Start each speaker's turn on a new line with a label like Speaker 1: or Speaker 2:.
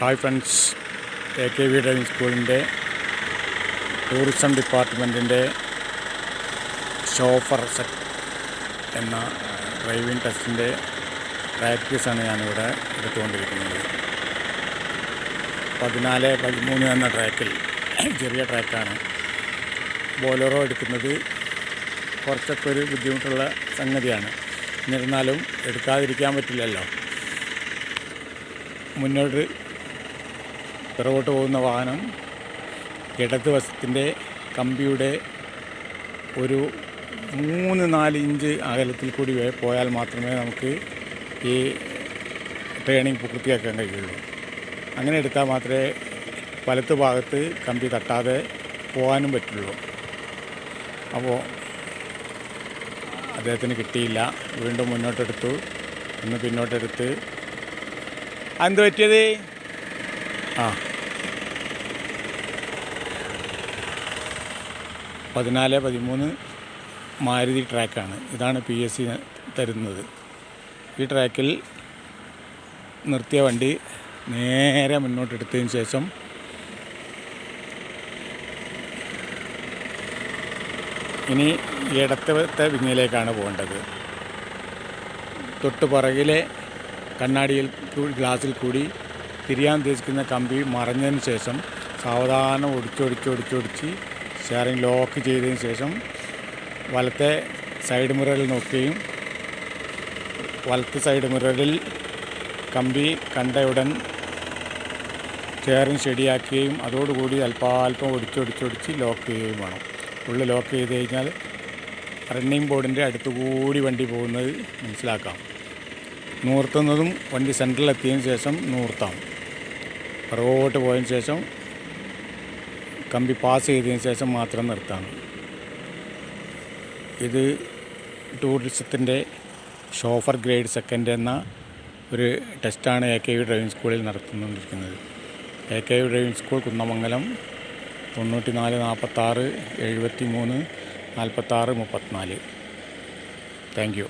Speaker 1: Hi friends, AKV driving സ്കൂളിൻ്റെ tourism ഡിപ്പാർട്ട്മെൻറ്റിൻ്റെ chauffeur set എന്ന driving ടെസ്റ്റിൻ്റെ പ്രാക്ടീസാണ് ഞാനിവിടെ എടുത്തുകൊണ്ടിരിക്കുന്നത്. 14-13 എന്ന ട്രാക്കിൽ, ചെറിയ ട്രാക്കാണ്. ബോലെറോ എടുക്കുന്നത് കുറച്ചൊക്കെ ഒരു ബുദ്ധിമുട്ടുള്ള സംഗതിയാണ്. എന്നിരുന്നാലും എടുക്കാതിരിക്കാൻ പറ്റില്ലല്ലോ. മുന്നോട്ട് പിറകോട്ട് പോകുന്ന വാഹനം ഇടതുവശത്തിൻ്റെ കമ്പിയുടെ ഒരു 3-4 ഇഞ്ച് അകലത്തിൽ കൂടി പോയാൽ മാത്രമേ നമുക്ക് ഈ ട്രെയിനിങ് പൂർത്തിയാക്കാൻ കഴിയുള്ളൂ. അങ്ങനെ എടുത്താൽ മാത്രമേ വലത്ത് ഭാഗത്ത് കമ്പി തട്ടാതെ പോകാനും പറ്റുള്ളൂ. അപ്പോൾ അദ്ദേഹത്തിന് കിട്ടിയില്ല. വീണ്ടും മുന്നോട്ടെടുത്തു, ഒന്ന് പിന്നോട്ടെടുത്ത്. എന്ത് പറ്റിയത്? 14-13 മാരുതി ട്രാക്കാണ്. ഇതാണ് PSC തരുന്നത്. ഈ ട്രാക്കിൽ നിർത്തിയ വണ്ടി നേരെ മുന്നോട്ടെടുത്തതിന് ശേഷം ഇനി ഇടത്തെ വിങ്ങിലേക്കാണ് പോകേണ്ടത്. തൊട്ട് പുറകിലെ കണ്ണാടിയിൽ ഗ്ലാസ്സിൽ കൂടി തിരിയാൻ ഉദ്ദേശിക്കുന്ന കമ്പി മറഞ്ഞതിന് ശേഷം സാവധാനം ഒടിച്ചൊടിച്ച് ഷെയറിംഗ് ലോക്ക് ചെയ്തതിന് ശേഷം വലത്തെ സൈഡ് മിററിൽ നോക്കുകയും വലത്തെ സൈഡ് മിററിൽ കമ്പി കണ്ടയുടൻ ഷെയറിംഗ് ശരിയാക്കുകയും അതോടുകൂടി അല്പാൽപ്പം ഒടിച്ചൊടിച്ച് ലോക്ക് ചെയ്യുകയും വേണം. ഉള്ളിൽ ലോക്ക് ചെയ്ത് കഴിഞ്ഞാൽ റണ്ണിങ് ബോർഡിൻ്റെ അടുത്തുകൂടി വണ്ടി പോകുന്നത് മനസ്സിലാക്കാം. നൂർത്തുന്നതും വണ്ടി സെൻറ്ററിലെത്തിയതിന് ശേഷം നൂർത്താം. പുറകോട്ട് പോയതിന് ശേഷം കമ്പി പാസ് ചെയ്തതിന് ശേഷം മാത്രം നിർത്താം. ഇത് ടൂറിസത്തിൻ്റെ ഷോഫർ ഗ്രേഡ് സെക്കൻഡ് എന്ന ഒരു ടെസ്റ്റാണ് AKV ഡ്രൈവിംഗ് സ്കൂളിൽ നടത്തുന്നുകൊണ്ടിരിക്കുന്നത്. AKV driving school Kunnamangalam 94 46 73 46 34. Thank you.